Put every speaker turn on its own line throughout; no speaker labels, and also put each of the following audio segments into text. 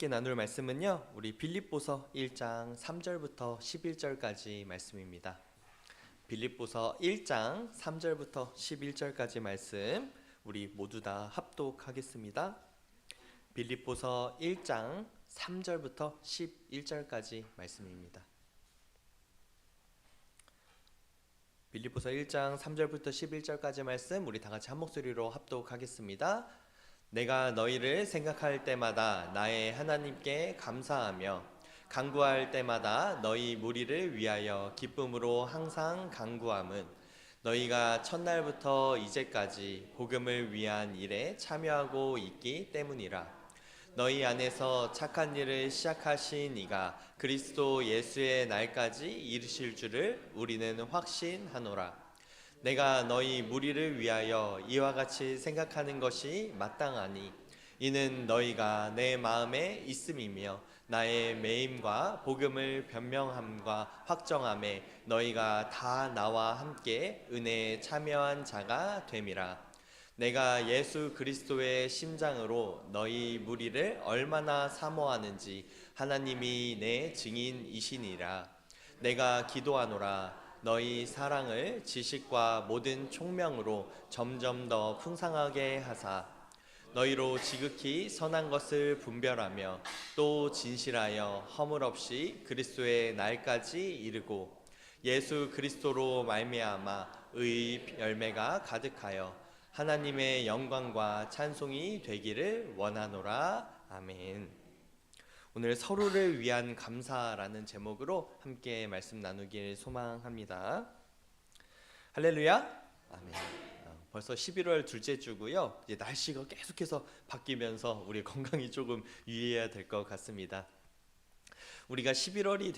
함께 나눌 말씀은요, 우리 빌립보서 1장 3절부터 11절까지 말씀입니다. 빌립보서 1장 3절부터 11절까지 말씀 우리 모두 다 합독하겠습니다. 빌립보서 1장 3절부터 11절까지 말씀입니다. 빌립보서 1장 3절부터 11절까지 말씀 우리 다 같이 한 목소리로 합독하겠습니다. 내가 너희를 생각할 때마다 나의 하나님께 감사하며 간구할 때마다 너희 무리를 위하여 기쁨으로 항상 간구함은 너희가 첫날부터 이제까지 복음을 위한 일에 참여하고 있기 때문이라. 너희 안에서 착한 일을 시작하신 이가 그리스도 예수의 날까지 이르실 줄을 우리는 확신하노라. 내가 너희 무리를 위하여 이와 같이 생각하는 것이 마땅하니 이는 너희가 내 마음에 있음이며 나의 매임과 복음을 변명함과 확정함에 너희가 다 나와 함께 은혜에 참여한 자가 됨이라. 내가 예수 그리스도의 심장으로 너희 무리를 얼마나 사모하는지 하나님이 내 증인이시니라. 내가 기도하노라. 너희 사랑을 지식과 모든 총명으로 점점 더 풍성하게 하사 너희로 지극히 선한 것을 분별하며 또 진실하여 허물 없이 그리스도의 날까지 이르고 예수 그리스도로 말미암아 의의 열매가 가득하여 하나님의 영광과 찬송이 되기를 원하노라. 아멘. 오늘 서로를 위한 감사라는 제목으로 함께 말씀 나누길 소망합니다. 할렐루야. 아멘. 벌써 11월 둘째 주고요. 이제 날씨가 계속해서 바뀌면서 우리 건강이 조금 유의해야 될 것 같습니다. 우리가 11월이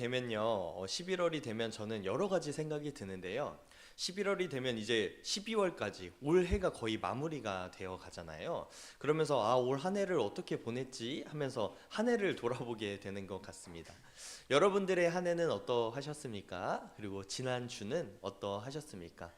되면 저는 여러 가지 생각이 드는데요. 11월이 되면 이제 12월까지 올 해가 거의 마무리가 되어 가잖아요. 그러면서 올 한 해를 어떻게 보냈지 하면서 한 해를 돌아보게 되는 것 같습니다. 여러분들의 한 해는 어떠하셨습니까? 그리고 지난 주는 어떠하셨습니까?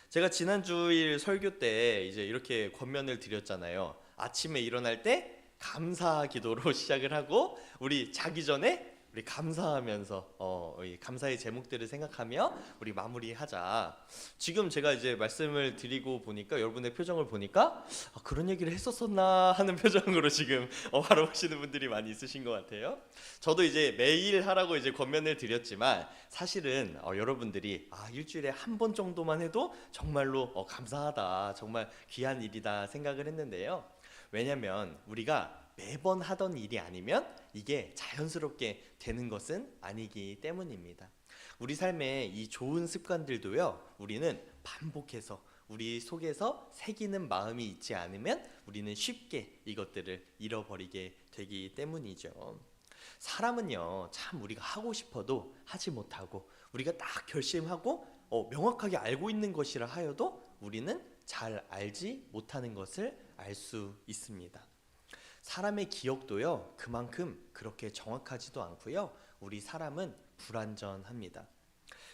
제가 지난 주일 설교 때 이제 이렇게 권면을 드렸잖아요. 아침에 일어날 때 감사 기도로 시작을 하고 우리 자기 전에 우리 감사하면서 감사의 제목들을 생각하며 우리 마무리하자. 지금 제가 이제 말씀을 드리고 보니까 여러분의 표정을 보니까 그런 얘기를 했었었나 하는 표정으로 지금 바라보시는 분들이 많이 있으신 것 같아요. 저도 이제 매일 하라고 이제 권면을 드렸지만 사실은 여러분들이 일주일에 한 번 정도만 해도 정말로 감사하다, 정말 귀한 일이다 생각을 했는데요. 왜냐면 우리가 매번 하던 일이 아니면 이게 자연스럽게 되는 것은 아니기 때문입니다. 우리 삶의 이 좋은 습관들도요, 우리는 반복해서 우리 속에서 새기는 마음이 있지 않으면 우리는 쉽게 이것들을 잃어버리게 되기 때문이죠. 사람은요, 참 우리가 하고 싶어도 하지 못하고 우리가 딱 결심하고 명확하게 알고 있는 것이라 하여도 우리는 잘 알지 못하는 것을 알 수 있습니다. 사람의 기억도요, 그만큼 그렇게 정확하지도 않고요. 우리 사람은 불완전합니다.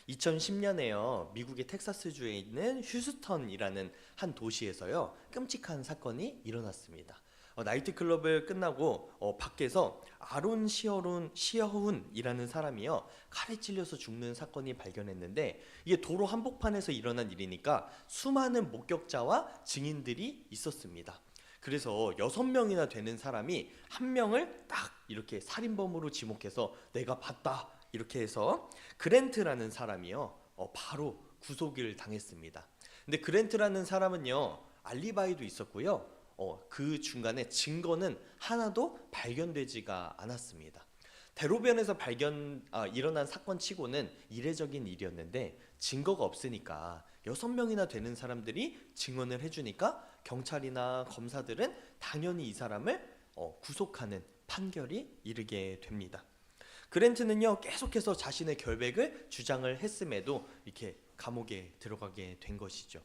2010년에요, 미국의 텍사스주에 있는 휴스턴이라는 한 도시에서요, 끔찍한 사건이 일어났습니다. 나이트클럽을 끝나고 밖에서 아론 시어훈이라는 사람이요, 칼에 찔려서 죽는 사건이 발견했는데 이게 도로 한복판에서 일어난 일이니까 수많은 목격자와 증인들이 있었습니다. 그래서 6명이나 되는 사람이 한 명을 딱 이렇게 살인범으로 지목해서 내가 봤다 이렇게 해서 그랜트라는 사람이요, 바로 구속을 당했습니다. 근데 그랜트라는 사람은요, 알리바이도 있었고요, 그 중간에 증거는 하나도 발견되지가 않았습니다. 대로변에서 일어난 사건 치고는 이례적인 일이었는데 증거가 없으니까 6명이나 되는 사람들이 증언을 해주니까 경찰이나 검사들은 당연히 이 사람을 구속하는 판결이 이르게 됩니다. 그랜트는요, 계속해서 자신의 결백을 주장을 했음에도 이렇게 감옥에 들어가게 된 것이죠.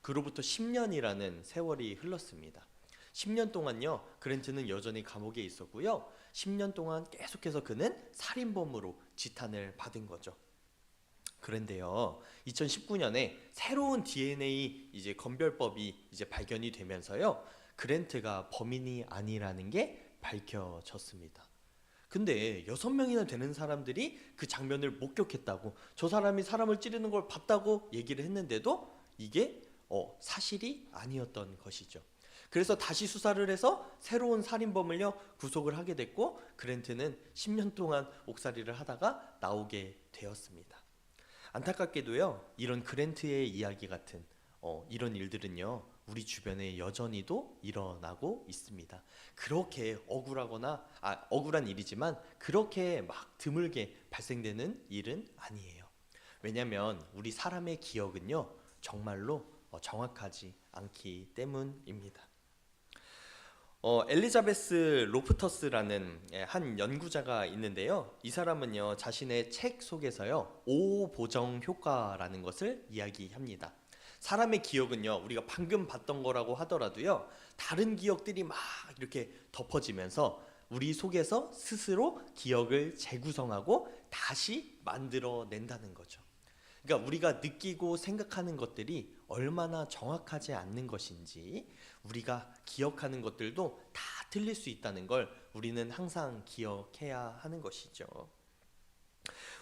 그로부터 10년이라는 세월이 흘렀습니다. 10년 동안요, 그랜트는 여전히 감옥에 있었고요. 10년 동안 계속해서 그는 살인범으로 지탄을 받은 거죠. 그런데요, 2019년에 새로운 DNA 이제 검별법이 이제 발견이 되면서요, 그랜트가 범인이 아니라는 게 밝혀졌습니다. 근데 6명이나 되는 사람들이 그 장면을 목격했다고, 저 사람이 사람을 찌르는 걸 봤다고 얘기를 했는데도 이게 사실이 아니었던 것이죠. 그래서 다시 수사를 해서 새로운 살인범을요 구속을 하게 됐고, 그랜트는 10년 동안 옥살이를 하다가 나오게 되었습니다. 안타깝게도요, 이런 그랜트의 이야기 같은 이런 일들은요 우리 주변에 여전히도 일어나고 있습니다. 그렇게 억울한 일이지만 그렇게 막 드물게 발생되는 일은 아니에요. 왜냐하면 우리 사람의 기억은요 정말로 정확하지 않기 때문입니다. 엘리자베스 로프터스라는 한 연구자가 있는데요. 이 사람은요 자신의 책 속에서요 오보정 효과라는 것을 이야기합니다. 사람의 기억은요 우리가 방금 봤던 거라고 하더라도요 다른 기억들이 막 이렇게 덮어지면서 우리 속에서 스스로 기억을 재구성하고 다시 만들어낸다는 거죠. 그러니까 우리가 느끼고 생각하는 것들이 얼마나 정확하지 않는 것인지, 우리가 기억하는 것들도 다 틀릴 수 있다는 걸 우리는 항상 기억해야 하는 것이죠.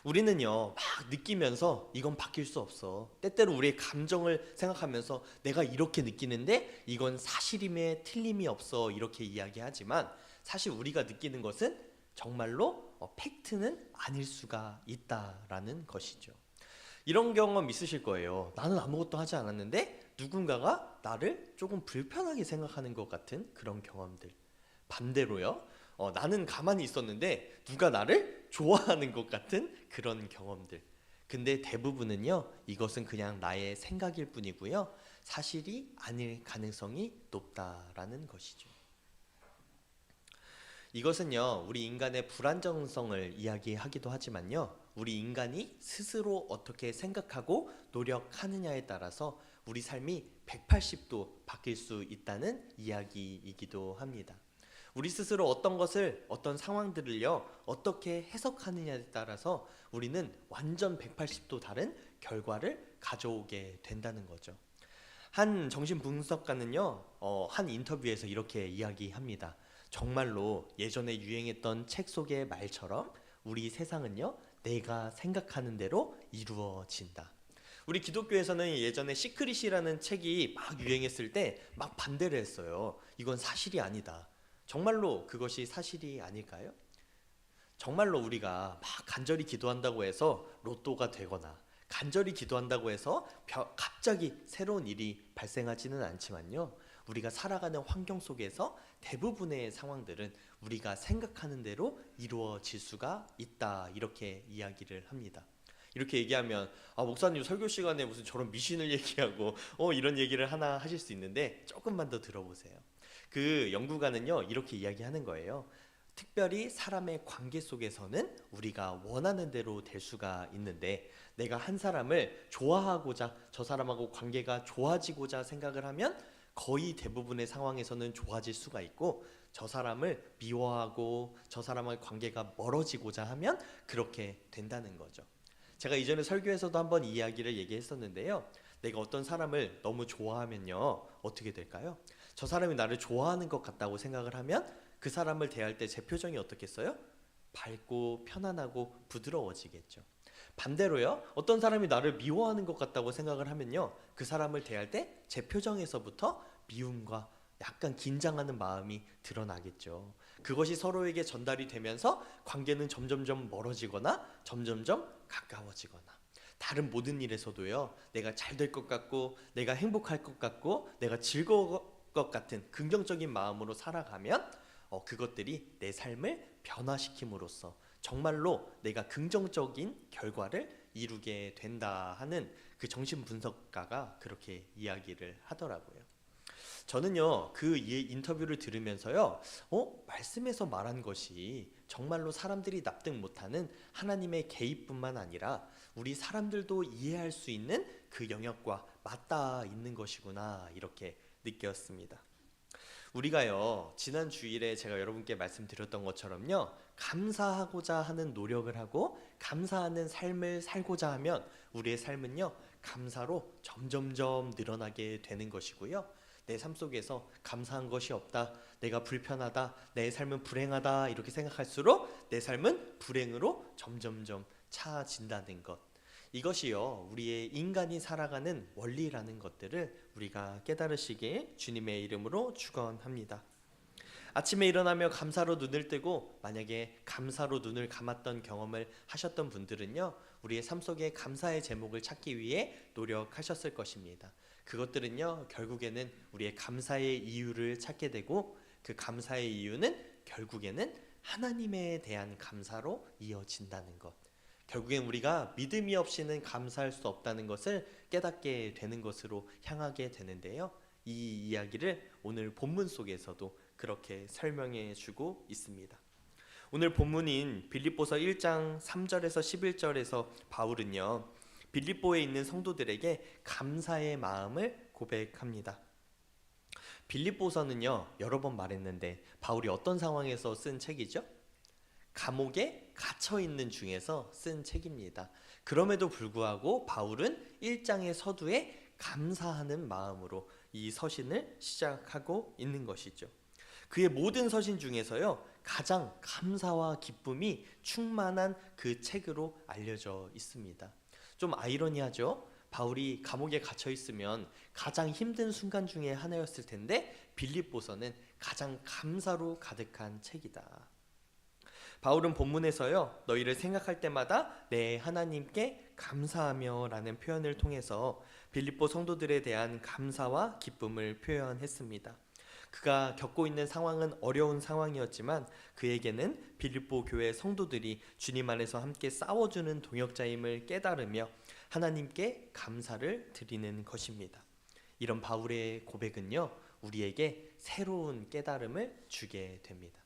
우리는요 막 느끼면서 이건 바뀔 수 없어, 때때로 우리의 감정을 생각하면서 내가 이렇게 느끼는데 이건 사실임에 틀림이 없어, 이렇게 이야기하지만 사실 우리가 느끼는 것은 정말로 팩트는 아닐 수가 있다라는 것이죠. 이런 경험 있으실 거예요. 나는 아무것도 하지 않았는데 누군가가 나를 조금 불편하게 생각하는 것 같은 그런 경험들. 반대로요, 나는 가만히 있었는데 누가 나를 좋아하는 것 같은 그런 경험들. 근데 대부분은요 이것은 그냥 나의 생각일 뿐이고요 사실이 아닐 가능성이 높다라는 것이죠. 이것은요 우리 인간의 불안정성을 이야기하기도 하지만요, 우리 인간이 스스로 어떻게 생각하고 노력하느냐에 따라서 우리 삶이 180도 바뀔 수 있다는 이야기이기도 합니다. 우리 스스로 어떤 상황들을요 어떻게 해석하느냐에 따라서 우리는 완전 180도 다른 결과를 가져오게 된다는 거죠. 한 정신분석가는요 한 인터뷰에서 이렇게 이야기합니다. 정말로 예전에 유행했던 책 속의 말처럼 우리 세상은요 내가 생각하는 대로 이루어진다. 우리 기독교에서는 예전에 시크릿이라는 책이 막 유행했을 때 막 반대를 했어요. 이건 사실이 아니다. 정말로 그것이 사실이 아닐까요? 정말로 우리가 막 간절히 기도한다고 해서 로또가 되거나 간절히 기도한다고 해서 갑자기 새로운 일이 발생하지는 않지만요, 우리가 살아가는 환경 속에서 대부분의 상황들은 우리가 생각하는 대로 이루어질 수가 있다, 이렇게 이야기를 합니다. 이렇게 얘기하면 목사님 설교 시간에 무슨 저런 미신을 얘기하고 이런 얘기를 하나 하실 수 있는데, 조금만 더 들어보세요. 그 연구가는요 이렇게 이야기하는 거예요. 특별히 사람의 관계 속에서는 우리가 원하는 대로 될 수가 있는데, 내가 한 사람을 좋아하고자, 저 사람하고 관계가 좋아지고자 생각을 하면 거의 대부분의 상황에서는 좋아질 수가 있고, 저 사람을 미워하고 저 사람과의 관계가 멀어지고자 하면 그렇게 된다는 거죠. 제가 이전에 설교에서도 한번 이 이야기를 얘기했었는데요, 내가 어떤 사람을 너무 좋아하면요 어떻게 될까요? 저 사람이 나를 좋아하는 것 같다고 생각을 하면 그 사람을 대할 때 제 표정이 어떻겠어요? 밝고 편안하고 부드러워지겠죠. 반대로요, 어떤 사람이 나를 미워하는 것 같다고 생각을 하면요, 그 사람을 대할 때 제 표정에서부터 미움과 약간 긴장하는 마음이 드러나겠죠. 그것이 서로에게 전달이 되면서 관계는 점점점 멀어지거나 점점점 가까워지거나, 다른 모든 일에서도요 내가 잘 될 것 같고 내가 행복할 것 같고 내가 즐거울 것 같은 긍정적인 마음으로 살아가면 그것들이 내 삶을 변화시킴으로써 정말로 내가 긍정적인 결과를 이루게 된다 하는 그 정신분석가가 그렇게 이야기를 하더라고요. 저는요 그 인터뷰를 들으면서요 말씀에서 말한 것이 정말로 사람들이 납득 못하는 하나님의 개입뿐만 아니라 우리 사람들도 이해할 수 있는 그 영역과 맞닿아 있는 것이구나, 이렇게 느꼈습니다. 우리가요 지난 주일에 제가 여러분께 말씀드렸던 것처럼요, 감사하고자 하는 노력을 하고 감사하는 삶을 살고자 하면 우리의 삶은요 감사로 점점점 늘어나게 되는 것이고요, 내 삶 속에서 감사한 것이 없다, 내가 불편하다, 내 삶은 불행하다 이렇게 생각할수록 내 삶은 불행으로 점점점 차진다는 것. 이것이요, 우리의 인간이 살아가는 원리라는 것들을 우리가 깨달으시길 주님의 이름으로 축원합니다. 아침에 일어나며 감사로 눈을 뜨고 만약에 감사로 눈을 감았던 경험을 하셨던 분들은요, 우리의 삶 속에 감사의 제목을 찾기 위해 노력하셨을 것입니다. 그것들은요, 결국에는 우리의 감사의 이유를 찾게 되고 그 감사의 이유는 결국에는 하나님에 대한 감사로 이어진다는 것. 결국엔 우리가 믿음이 없이는 감사할 수 없다는 것을 깨닫게 되는 것으로 향하게 되는데요. 이 이야기를 오늘 본문 속에서도 그렇게 설명해 주고 있습니다. 오늘 본문인 빌립보서 1장 3절에서 11절에서 바울은요, 빌립보에 있는 성도들에게 감사의 마음을 고백합니다. 빌립보서는요, 여러 번 말했는데 바울이 어떤 상황에서 쓴 책이죠? 감옥에 갇혀 있는 중에서 쓴 책입니다. 그럼에도 불구하고 바울은 1장의 서두에 감사하는 마음으로 이 서신을 시작하고 있는 것이죠. 그의 모든 서신 중에서요, 가장 감사와 기쁨이 충만한 그 책으로 알려져 있습니다. 좀 아이러니하죠? 바울이 감옥에 갇혀 있으면 가장 힘든 순간 중에 하나였을 텐데 빌립보서는 가장 감사로 가득한 책이다. 바울은 본문에서요, 너희를 생각할 때마다 내 하나님께 감사하며 라는 표현을 통해서 빌립보 성도들에 대한 감사와 기쁨을 표현했습니다. 그가 겪고 있는 상황은 어려운 상황이었지만 그에게는 빌립보 교회 성도들이 주님 안에서 함께 싸워주는 동역자임을 깨달으며 하나님께 감사를 드리는 것입니다. 이런 바울의 고백은요, 우리에게 새로운 깨달음을 주게 됩니다.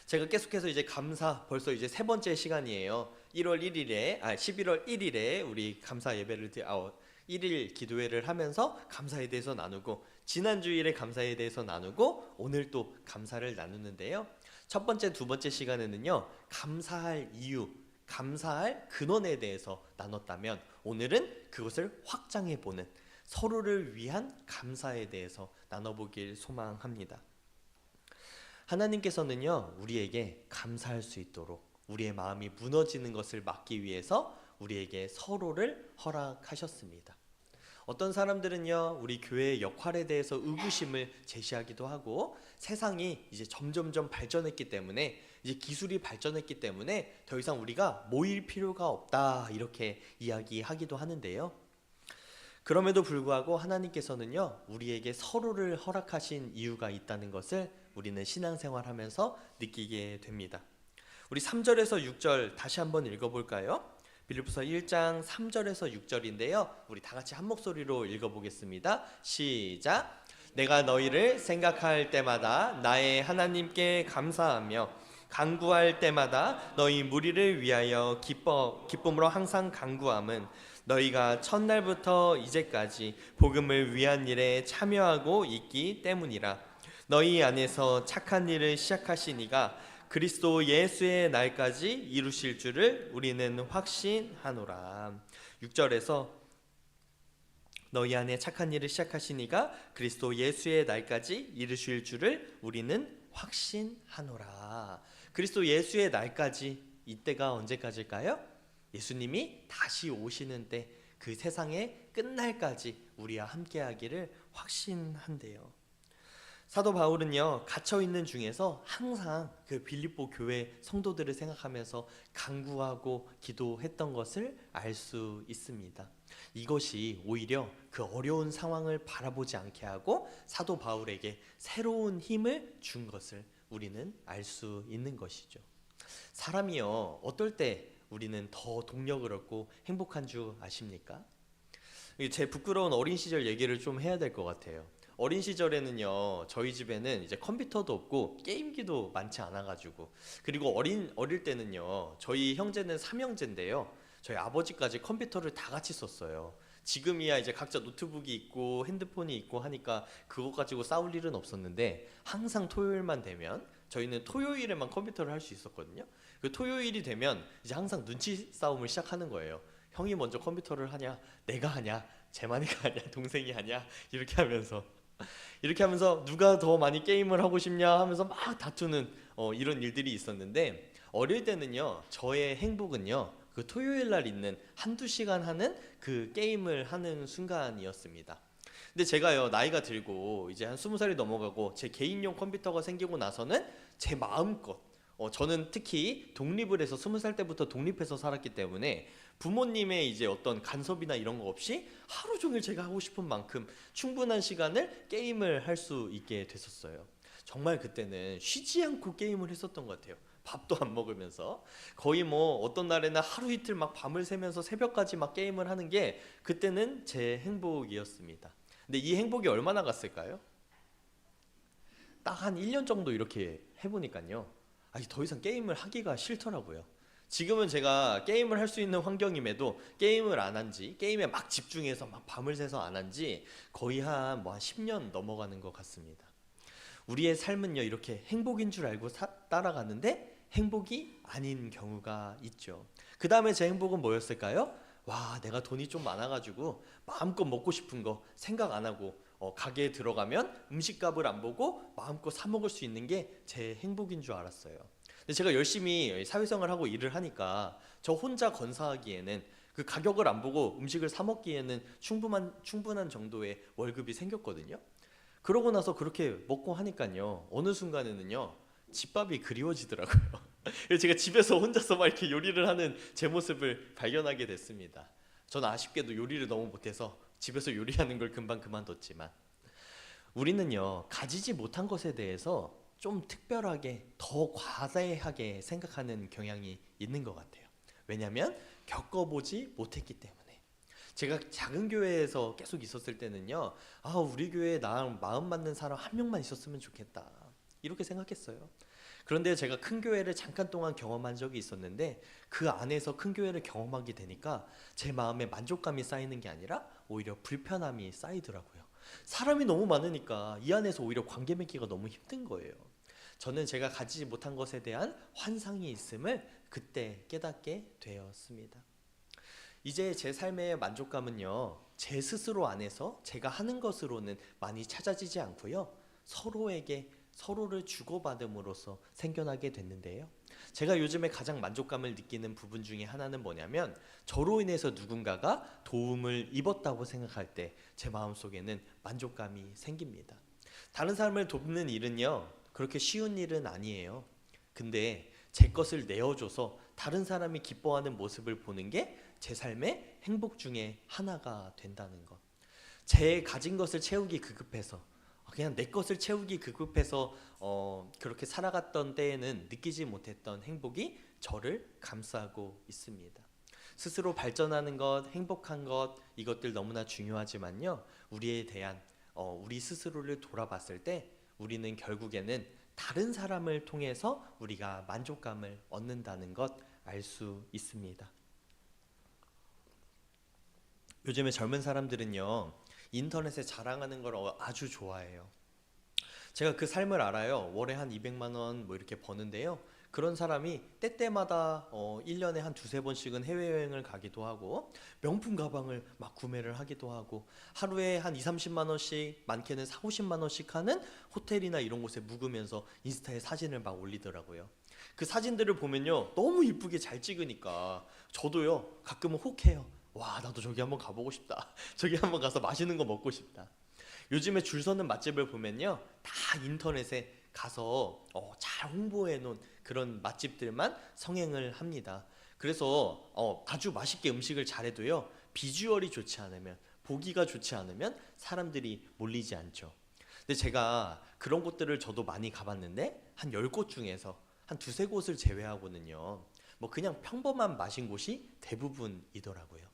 제가 계속해서 이제 감사, 벌써 이제 세 번째 시간이에요. 11월 1일에 우리 감사 예배를 1일 기도회를 하면서 감사에 대해서 나누고, 지난 주일에 감사에 대해서 나누고, 오늘 또 감사를 나누는데요. 첫 번째, 두 번째 시간에는요, 감사할 이유, 감사할 근원에 대해서 나눴다면 오늘은 그것을 확장해보는, 서로를 위한 감사에 대해서 나눠보길 소망합니다. 하나님께서는요, 우리에게 감사할 수 있도록 우리의 마음이 무너지는 것을 막기 위해서 우리에게 서로를 허락하셨습니다. 어떤 사람들은요, 우리 교회의 역할에 대해서 의구심을 제시하기도 하고, 세상이 이제 점점점 발전했기 때문에, 이제 기술이 발전했기 때문에 더 이상 우리가 모일 필요가 없다 이렇게 이야기하기도 하는데요. 그럼에도 불구하고 하나님께서는요, 우리에게 서로를 허락하신 이유가 있다는 것을 우리는 신앙생활하면서 느끼게 됩니다. 우리 3절에서 6절 다시 한번 읽어볼까요? 빌립보서 1장 3절에서 6절인데요. 우리 다 같이 한 목소리로 읽어보겠습니다. 시작! 내가 너희를 생각할 때마다 나의 하나님께 감사하며 간구할 때마다 너희 무리를 위하여 기쁨으로 항상 간구함은 너희가 첫날부터 이제까지 복음을 위한 일에 참여하고 있기 때문이라. 너희 안에서 착한 일을 시작하시니가 그리스도 예수의 날까지 이루실 줄을 우리는 확신하노라. 6절에서 너희 안에 착한 일을 시작하시니가 그리스도 예수의 날까지 이루실 줄을 우리는 확신하노라. 그리스도 예수의 날까지, 이때가 언제까지일까요? 예수님이 다시 오시는 때, 그 세상의 끝날까지 우리와 함께하기를 확신한대요. 사도 바울은요, 갇혀있는 중에서 항상 그 빌립보 교회 성도들을 생각하면서 간구하고 기도했던 것을 알 수 있습니다. 이것이 오히려 그 어려운 상황을 바라보지 않게 하고 사도 바울에게 새로운 힘을 준 것을 우리는 알 수 있는 것이죠. 사람이요, 어떨 때 우리는 더 동력을 얻고 행복한 줄 아십니까? 제 부끄러운 어린 시절 얘기를 좀 해야 될 것 같아요. 어린 시절에는요, 저희 집에는 이제 컴퓨터도 없고 게임기도 많지 않아가지고, 그리고 어릴 때는요, 저희 형제는 3형제인데요, 저희 아버지까지 컴퓨터를 다 같이 썼어요. 지금이야 이제 각자 노트북이 있고 핸드폰이 있고 하니까 그거 가지고 싸울 일은 없었는데, 항상 토요일만 되면 저희는 토요일에만 컴퓨터를 할 수 있었거든요. 그 토요일이 되면 이제 항상 눈치 싸움을 시작하는 거예요. 형이 먼저 컴퓨터를 하냐, 내가 하냐, 재만이가 하냐, 동생이 하냐, 이렇게 하면서 이렇게 하면서 누가 더 많이 게임을 하고 싶냐 하면서 막 다투는 이런 일들이 있었는데, 어릴 때는요 저의 행복은요 그 토요일 날 있는 한두 시간 하는 그 게임을 하는 순간이었습니다. 근데 제가요 나이가 들고 이제 한 20살이 넘어가고 제 개인용 컴퓨터가 생기고 나서는 제 마음껏, 저는 특히 독립을 해서 20살 때부터 독립해서 살았기 때문에 부모님의 이제 어떤 간섭이나 이런 거 없이 하루 종일 제가 하고 싶은 만큼 충분한 시간을 게임을 할 수 있게 됐었어요. 정말 그때는 쉬지 않고 게임을 했었던 것 같아요. 밥도 안 먹으면서 거의 뭐 어떤 날에는 하루 이틀 막 밤을 새면서 새벽까지 막 게임을 하는 게 그때는 제 행복이었습니다. 근데 이 행복이 얼마나 갔을까요? 딱 한 1년 정도 이렇게 해보니까요, 더 이상 게임을 하기가 싫더라고요. 지금은 제가 게임을 할 수 있는 환경임에도 게임을 안 한지, 게임에 막 집중해서 막 밤을 새서 안 한지 거의 한 10년 넘어가는 것 같습니다. 우리의 삶은요 이렇게 행복인 줄 알고 따라가는데 행복이 아닌 경우가 있죠. 그 다음에 제 행복은 뭐였을까요? 와, 내가 돈이 좀 많아가지고 마음껏 먹고 싶은 거 생각 안 하고 가게에 들어가면 음식값을 안 보고 마음껏 사 먹을 수 있는 게 제 행복인 줄 알았어요. 근데 제가 열심히 사회생활 하고 일을 하니까 저 혼자 건사하기에는, 그 가격을 안 보고 음식을 사 먹기에는 충분한 정도의 월급이 생겼거든요. 그러고 나서 그렇게 먹고 하니까요 어느 순간에는요 집밥이 그리워지더라고요. 그래서 제가 집에서 혼자서 막 이렇게 요리를 하는 제 모습을 발견하게 됐습니다. 저는 아쉽게도 요리를 너무 못해서 집에서 요리하는 걸 금방 그만뒀지만, 우리는요 가지지 못한 것에 대해서 좀 특별하게 더 과대하게 생각하는 경향이 있는 것 같아요. 왜냐하면 겪어보지 못했기 때문에. 제가 작은 교회에서 계속 있었을 때는요, 우리 교회에 나랑 마음 맞는 사람 한 명만 있었으면 좋겠다 이렇게 생각했어요. 그런데 제가 큰 교회를 잠깐 동안 경험한 적이 있었는데, 그 안에서 큰 교회를 경험하게 되니까 제 마음에 만족감이 쌓이는 게 아니라 오히려 불편함이 쌓이더라고요. 사람이 너무 많으니까 이 안에서 오히려 관계 맺기가 너무 힘든 거예요. 저는 제가 가지지 못한 것에 대한 환상이 있음을 그때 깨닫게 되었습니다. 이제 제 삶의 만족감은요 제 스스로 안에서 제가 하는 것으로는 많이 찾아지지 않고요, 서로를 주고받음으로써 생겨나게 됐는데요, 제가 요즘에 가장 만족감을 느끼는 부분 중에 하나는 뭐냐면, 저로 인해서 누군가가 도움을 입었다고 생각할 때 제 마음속에는 만족감이 생깁니다. 다른 사람을 돕는 일은요 그렇게 쉬운 일은 아니에요. 근데 제 것을 내어줘서 다른 사람이 기뻐하는 모습을 보는 게 제 삶의 행복 중에 하나가 된다는 것. 제 가진 것을 채우기 급급해서, 그냥 내 것을 채우기 급급해서 그렇게 살아갔던 때에는 느끼지 못했던 행복이 저를 감싸고 있습니다. 스스로 발전하는 것, 행복한 것, 이것들 너무나 중요하지만요, 우리에 대한 우리 스스로를 돌아봤을 때 우리는 결국에는 다른 사람을 통해서 우리가 만족감을 얻는다는 것 알 수 있습니다. 요즘에 젊은 사람들은요 인터넷에 자랑하는 걸 아주 좋아해요. 제가 그 삶을 알아요. 월에 한 200만 원 뭐 이렇게 버는데요, 그런 사람이 때때마다 1년에 한 두세 번씩은 해외여행을 가기도 하고 명품 가방을 막 구매를 하기도 하고 하루에 한 2, 30만 원씩, 많게는 4, 50만 원씩 하는 호텔이나 이런 곳에 묵으면서 인스타에 사진을 막 올리더라고요. 그 사진들을 보면요 너무 이쁘게 잘 찍으니까 저도요 가끔은 혹해요. 와, 나도 저기 한번 가보고 싶다. 저기 한번 가서 맛있는 거 먹고 싶다. 요즘에 줄 서는 맛집을 보면요 다 인터넷에 가서 잘 홍보해 놓은 그런 맛집들만 성행을 합니다. 그래서 아주 맛있게 음식을 잘해도요 비주얼이 좋지 않으면, 보기가 좋지 않으면 사람들이 몰리지 않죠. 근데 제가 그런 곳들을 저도 많이 가봤는데 한 10곳 중에서 한 두세 곳을 제외하고는요 뭐 그냥 평범한 맛인 곳이 대부분이더라고요.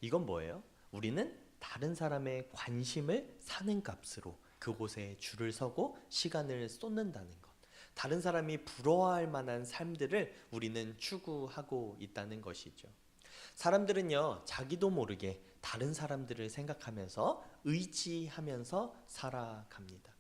이건 뭐예요? 우리는 다른 사람의 관심을 사는 값으로 그곳에 줄을 서고 시간을 쏟는다는 것. 다른 사람이 부러워할 만한 삶들을 우리는 추구하고 있다는 것이죠. 사람들은요, 자기도 모르게 다른 사람들을 생각하면서 의지하면서 살아갑니다.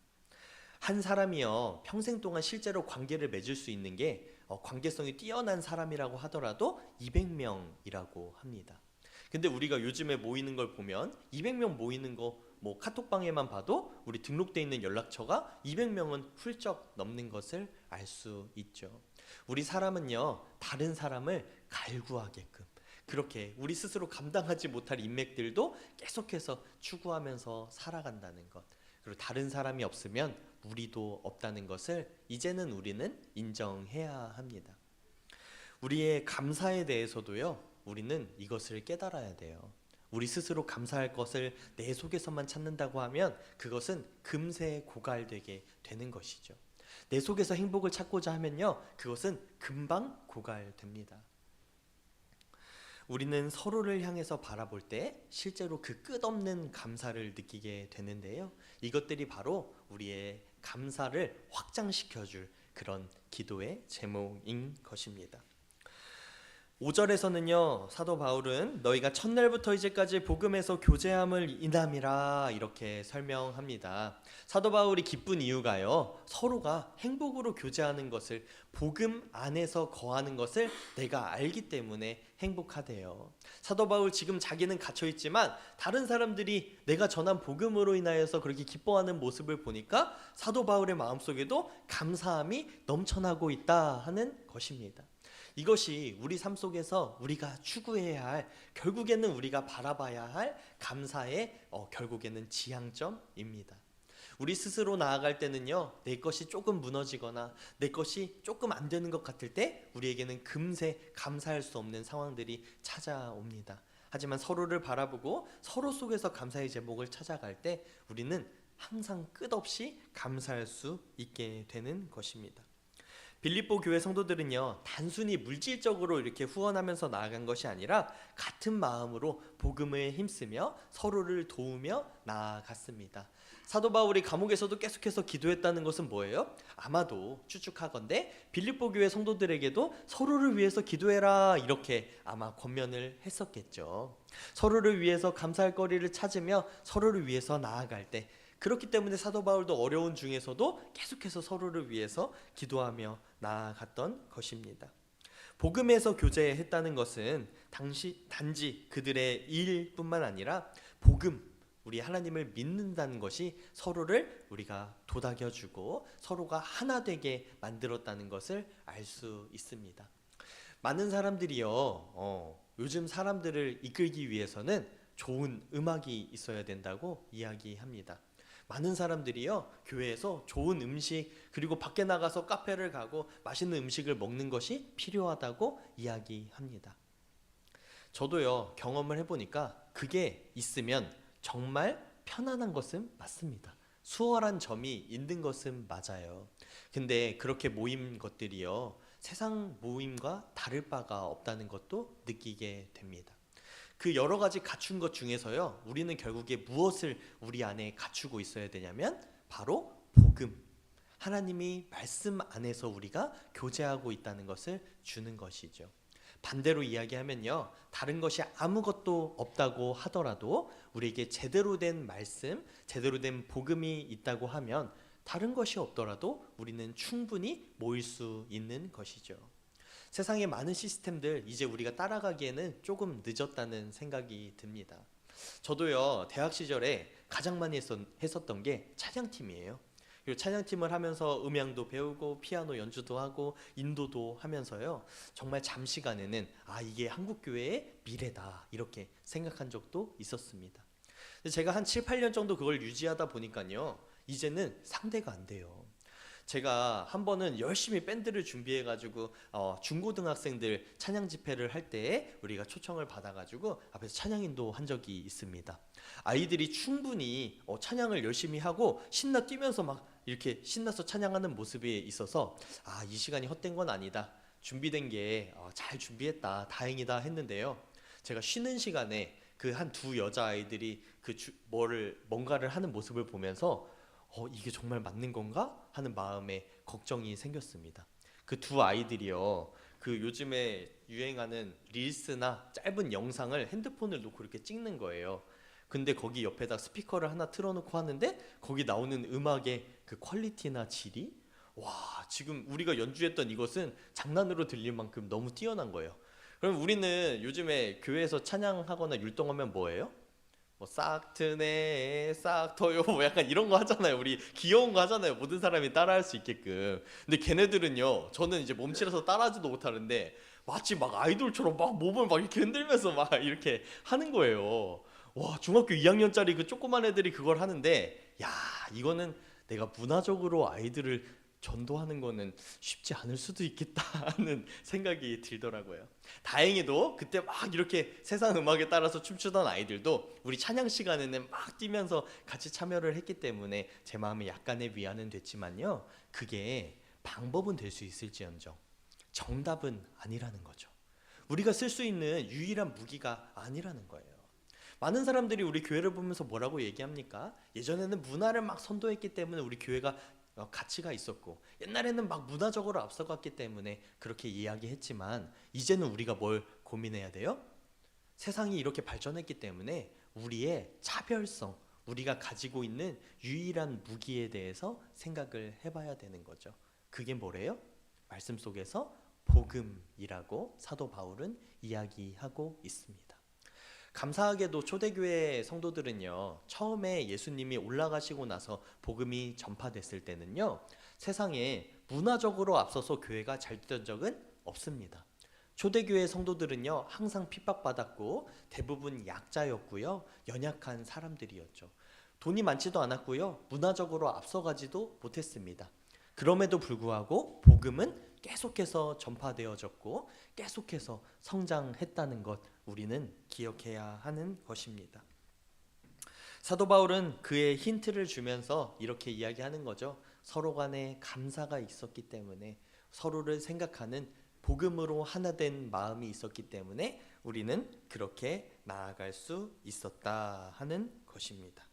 한 사람이요, 평생 동안 실제로 관계를 맺을 수 있는 게 관계성이 뛰어난 사람이라고 하더라도 200명이라고 합니다. 근데 우리가 요즘에 모이는 걸 보면 200명 모이는 거 뭐 카톡방에만 봐도 우리 등록돼 있는 연락처가 200명은 훌쩍 넘는 것을 알 수 있죠. 우리 사람은요, 다른 사람을 갈구하게끔 그렇게 우리 스스로 감당하지 못할 인맥들도 계속해서 추구하면서 살아간다는 것, 그리고 다른 사람이 없으면 우리도 없다는 것을 이제는 우리는 인정해야 합니다. 우리의 감사에 대해서도요, 우리는 이것을 깨달아야 돼요. 우리 스스로 감사할 것을 내 속에서만 찾는다고 하면 그것은 금세 고갈되게 되는 것이죠. 내 속에서 행복을 찾고자 하면요, 그것은 금방 고갈됩니다. 우리는 서로를 향해서 바라볼 때 실제로 그 끝없는 감사를 느끼게 되는데요, 이것들이 바로 우리의 감사를 확장시켜줄 그런 기도의 제목인 것입니다. 5절에서는요, 사도 바울은 너희가 첫날부터 이제까지 복음에서 교제함을 인함이라 이렇게 설명합니다. 사도 바울이 기쁜 이유가요, 서로가 행복으로 교제하는 것을, 복음 안에서 거하는 것을 내가 알기 때문에 행복하대요. 사도 바울 지금 자기는 갇혀있지만 다른 사람들이 내가 전한 복음으로 인하여서 그렇게 기뻐하는 모습을 보니까 사도 바울의 마음속에도 감사함이 넘쳐나고 있다 하는 것입니다. 이것이 우리 삶 속에서 우리가 추구해야 할, 결국에는 우리가 바라봐야 할 감사의 결국에는 지향점입니다. 우리 스스로 나아갈 때는요, 내 것이 조금 무너지거나 내 것이 조금 안 되는 것 같을 때 우리에게는 금세 감사할 수 없는 상황들이 찾아옵니다. 하지만 서로를 바라보고 서로 속에서 감사의 제목을 찾아갈 때 우리는 항상 끝없이 감사할 수 있게 되는 것입니다. 빌립보 교회 성도들은요, 단순히 물질적으로 이렇게 후원하면서 나아간 것이 아니라 같은 마음으로 복음을 힘쓰며 서로를 도우며 나아갔습니다. 사도 바울이 감옥에서도 계속해서 기도했다는 것은 뭐예요? 아마도 추측하건대 빌립보 교회 성도들에게도 서로를 위해서 기도해라 이렇게 아마 권면을 했었겠죠. 서로를 위해서 감사할 거리를 찾으며 서로를 위해서 나아갈 때, 그렇기 때문에 사도 바울도 어려운 중에서도 계속해서 서로를 위해서 기도하며 나아갔던 것입니다. 복음에서 교제했다는 것은 단지 그들의 일뿐만 아니라 복음, 우리 하나님을 믿는다는 것이 서로를 우리가 도닥여주고 서로가 하나 되게 만들었다는 것을 알 수 있습니다. 많은 사람들이요, 요즘 사람들을 이끌기 위해서는 좋은 음악이 있어야 된다고 이야기합니다. 많은 사람들이요, 교회에서 좋은 음식, 그리고 밖에 나가서 카페를 가고 맛있는 음식을 먹는 것이 필요하다고 이야기합니다. 저도요, 경험을 해보니까 그게 있으면 정말 편안한 것은 맞습니다. 수월한 점이 있는 것은 맞아요. 근데 그렇게 모인 것들이요, 세상 모임과 다를 바가 없다는 것도 느끼게 됩니다. 그 여러 가지 갖춘 것 중에서요, 우리는 결국에 무엇을 우리 안에 갖추고 있어야 되냐면 바로 복음, 하나님이 말씀 안에서 우리가 교제하고 있다는 것을 주는 것이죠. 반대로 이야기하면요, 다른 것이 아무것도 없다고 하더라도 우리에게 제대로 된 말씀, 제대로 된 복음이 있다고 하면 다른 것이 없더라도 우리는 충분히 모일 수 있는 것이죠. 세상의 많은 시스템들 이제 우리가 따라가기에는 조금 늦었다는 생각이 듭니다. 저도요, 대학 시절에 가장 많이 했었던 게 찬양팀이에요. 그리고 찬양팀을 하면서 음향도 배우고 피아노 연주도 하고 인도도 하면서요, 정말 잠시간에는 이게 한국교회의 미래다 이렇게 생각한 적도 있었습니다. 제가 한 7, 8년 정도 그걸 유지하다 보니까요, 이제는 상대가 안 돼요. 제가 한 번은 열심히 밴드를 준비해가지고 중고등학생들 찬양 집회를 할 때 우리가 초청을 받아가지고 앞에서 찬양인도 한 적이 있습니다. 아이들이 충분히 찬양을 열심히 하고 신나 뛰면서 막 이렇게 신나서 찬양하는 모습이 있어서 이 시간이 헛된 건 아니다, 준비된 게 잘 준비했다, 다행이다 했는데요, 제가 쉬는 시간에 그 한 두 여자아이들이 뭔가를 하는 모습을 보면서 이게 정말 맞는 건가? 하는 마음에 걱정이 생겼습니다. 그 두 아이들이요, 그 요즘에 유행하는 릴스나 짧은 영상을 핸드폰을 놓고 이렇게 찍는 거예요. 근데 거기 옆에다 스피커를 하나 틀어놓고 하는데 거기 나오는 음악의 그 퀄리티나 질이, 지금 우리가 연주했던 이것은 장난으로 들릴 만큼 너무 뛰어난 거예요. 그럼 우리는 요즘에 교회에서 찬양하거나 율동하면 뭐예요? 뭐 싹 트네 싹 터요 뭐 약간 이런 거 하잖아요. 우리 귀여운 거 하잖아요. 모든 사람이 따라할 수 있게끔. 근데 걔네들은요, 저는 이제 몸치라서 따라하지도 못하는데 마치 막 아이돌처럼 막 몸을 막 이렇게 흔들면서 막 이렇게 하는 거예요. 와, 중학교 2학년짜리 그 조그만 애들이 그걸 하는데, 야, 이거는 내가 문화적으로 아이들을 전도하는 거는 쉽지 않을 수도 있겠다 하는 생각이 들더라고요. 다행히도 그때 막 이렇게 세상 음악에 따라서 춤추던 아이들도 우리 찬양 시간에는 막 뛰면서 같이 참여를 했기 때문에 제 마음에 약간의 위안은 됐지만요, 그게 방법은 될 수 있을지언정 정답은 아니라는 거죠. 우리가 쓸 수 있는 유일한 무기가 아니라는 거예요. 많은 사람들이 우리 교회를 보면서 뭐라고 얘기합니까? 예전에는 문화를 막 선도했기 때문에 우리 교회가 가치가 있었고, 옛날에는 막 문화적으로 앞서갔기 때문에 그렇게 이야기했지만, 이제는 우리가 뭘 고민해야 돼요? 세상이 이렇게 발전했기 때문에 우리의 차별성, 우리가 가지고 있는 유일한 무기에 대해서 생각을 해봐야 되는 거죠. 그게 뭐래요? 말씀 속에서 복음이라고 사도 바울은 이야기하고 있습니다. 감사하게도 초대교회 성도들은요, 처음에 예수님이 올라가시고 나서 복음이 전파됐을 때는요, 세상에 문화적으로 앞서서 교회가 잘 되던 적은 없습니다. 초대교회 성도들은요, 항상 핍박받았고 대부분 약자였고요, 연약한 사람들이었죠. 돈이 많지도 않았고요, 문화적으로 앞서가지도 못했습니다. 그럼에도 불구하고 복음은 계속해서 전파되어졌고 계속해서 성장했다는 것, 우리는 기억해야 하는 것입니다. 사도 바울은 그의 힌트를 주면서 이렇게 이야기하는 거죠. 서로 간에 감사가 있었기 때문에, 서로를 생각하는 복음으로 하나 된 마음이 있었기 때문에 우리는 그렇게 나아갈 수 있었다 하는 것입니다.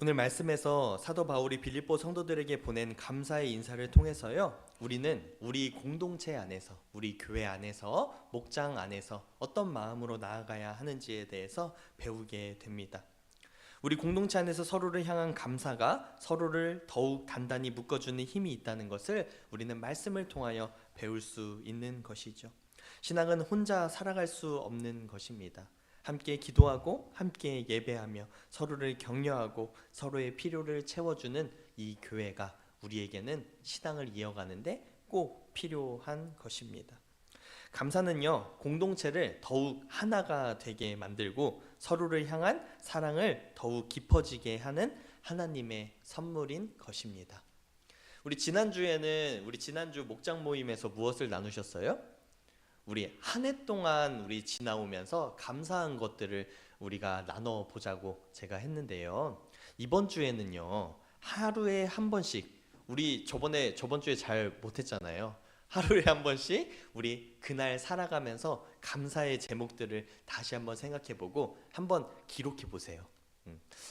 오늘 말씀에서 사도 바울이 빌립보 성도들에게 보낸 감사의 인사를 통해서요, 우리는 우리 공동체 안에서, 우리 교회 안에서, 목장 안에서 어떤 마음으로 나아가야 하는지에 대해서 배우게 됩니다. 우리 공동체 안에서 서로를 향한 감사가 서로를 더욱 단단히 묶어주는 힘이 있다는 것을 우리는 말씀을 통하여 배울 수 있는 것이죠. 신앙은 혼자 살아갈 수 없는 것입니다. 함께 기도하고 함께 예배하며 서로를 격려하고 서로의 필요를 채워주는 이 교회가 우리에게는 신앙을 이어가는데 꼭 필요한 것입니다. 감사는요, 공동체를 더욱 하나가 되게 만들고 서로를 향한 사랑을 더욱 깊어지게 하는 하나님의 선물인 것입니다. 우리 지난주 목장 모임에서 무엇을 나누셨어요? 우리 한 해 동안 우리 지나오면서 감사한 것들을 우리가 나눠 보자고 제가 했는데요. 이번 주에는요, 하루에 한 번씩, 우리 저번 주에 잘 못했잖아요. 하루에 한 번씩 우리 그날 살아가면서 감사의 제목들을 다시 한번 생각해 보고 한번 기록해 보세요.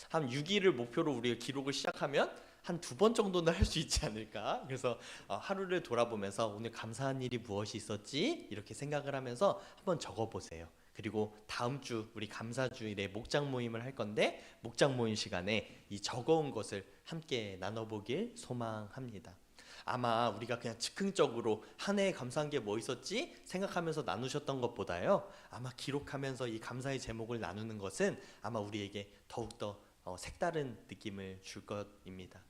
한 6일을 목표로 우리가 기록을 시작하면 한 2번 정도는 할 수 있지 않을까. 그래서 하루를 돌아보면서 오늘 감사한 일이 무엇이 있었지 이렇게 생각을 하면서 한번 적어보세요. 그리고 다음 주 우리 감사주일에 목장 모임을 할 건데, 목장 모임 시간에 이 적어온 것을 함께 나눠보길 소망합니다. 아마 우리가 그냥 즉흥적으로 한 해에 감사한 게 뭐 있었지 생각하면서 나누셨던 것보다요, 아마 기록하면서 이 감사의 제목을 나누는 것은 아마 우리에게 더욱더 색다른 느낌을 줄 것입니다.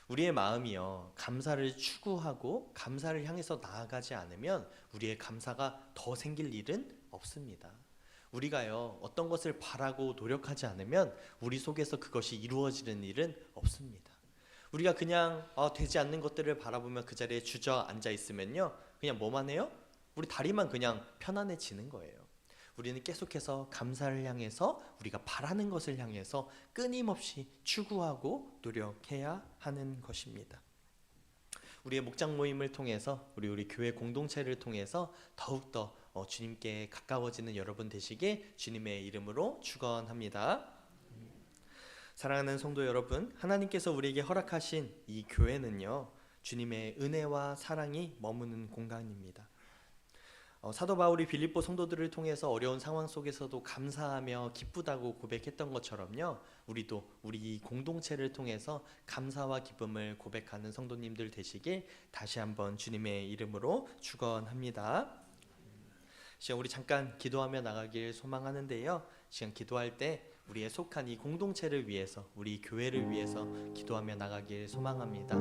우리의 마음이요, 감사를 추구하고 감사를 향해서 나아가지 않으면 우리의 감사가 더 생길 일은 없습니다. 우리가요, 어떤 것을 바라고 노력하지 않으면 우리 속에서 그것이 이루어지는 일은 없습니다. 우리가 그냥 되지 않는 것들을 바라보며 그 자리에 주저앉아 있으면요, 그냥 뭐만 해요? 우리 다리만 그냥 편안해지는 거예요. 우리는 계속해서 감사를 향해서, 우리가 바라는 것을 향해서 끊임없이 추구하고 노력해야 하는 것입니다. 우리의 목장 모임을 통해서, 우리 교회 공동체를 통해서 더욱더 주님께 가까워지는 여러분 되시길 주님의 이름으로 축원합니다. 사랑하는 성도 여러분, 하나님께서 우리에게 허락하신 이 교회는요, 주님의 은혜와 사랑이 머무는 공간입니다. 사도 바울이 빌립보 성도들을 통해서 어려운 상황 속에서도 감사하며 기쁘다고 고백했던 것처럼요, 우리도 우리 공동체를 통해서 감사와 기쁨을 고백하는 성도님들 되시길 다시 한번 주님의 이름으로 축원합니다. 시간 우리 잠깐 기도하며 나가길 소망하는데요. 시간 기도할 때 우리의 속한 이 공동체를 위해서, 우리 교회를 위해서 기도하며 나가길 소망합니다.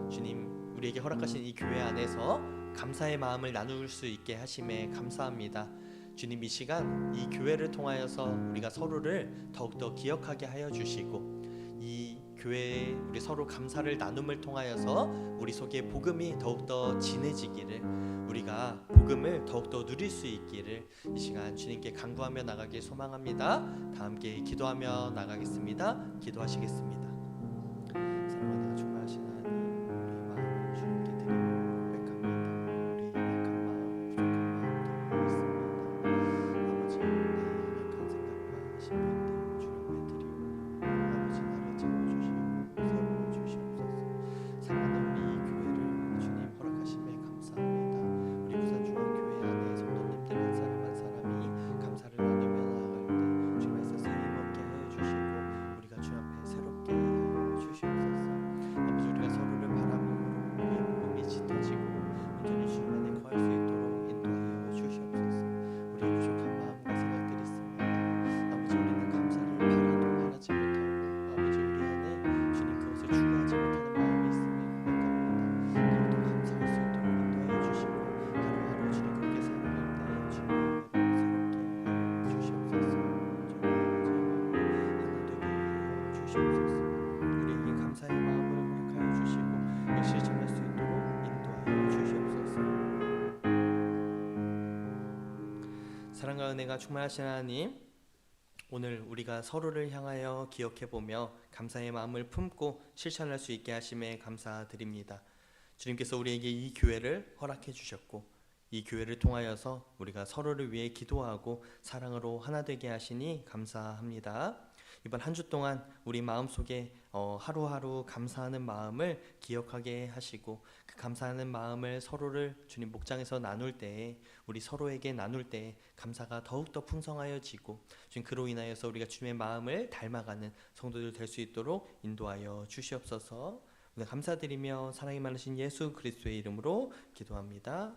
주님, 우리에게 허락하신 이 교회 안에서 감사의 마음을 나눌 수 있게 하심에 감사합니다. 주님, 이 시간 이 교회를 통하여서 우리가 서로를 더욱더 기억하게 하여 주시고, 이 교회에 우리 서로 감사를 나눔을 통하여서 우리 속에 복음이 더욱더 진해지기를, 우리가 복음을 더욱더 누릴 수 있기를 이 시간 주님께 간구하며 나가길 소망합니다. 다 함께 기도하며 나가겠습니다. 기도하시겠습니다. 사랑하는 충만하신 하나님, 우리의 마음을 주님께 드리며 고백합니다. 우리의 약한 마음, 사랑과 은혜가 충만하신 하나님, 오늘 우리가 서로를 향하여 기억해보며 감사의 마음을 품고 실천할 수 있게 하심에 감사드립니다. 주님께서 우리에게 이 교회를 허락해 주셨고, 이 교회를 통하여서 우리가 서로를 위해 기도하고 사랑으로 하나 되게 하시니 감사합니다. 이번 한 주 동안 우리 마음속에 하루하루 감사하는 마음을 기억하게 하시고, 그 감사하는 마음을 서로를 주님 목장에서 나눌 때에, 우리 서로에게 나눌 때에 감사가 더욱더 풍성하여지고, 주님 그로 인하여서 우리가 주님의 마음을 닮아가는 성도들 될 수 있도록 인도하여 주시옵소서. 오늘 감사드리며 사랑이 많으신 예수 그리스도의 이름으로 기도합니다.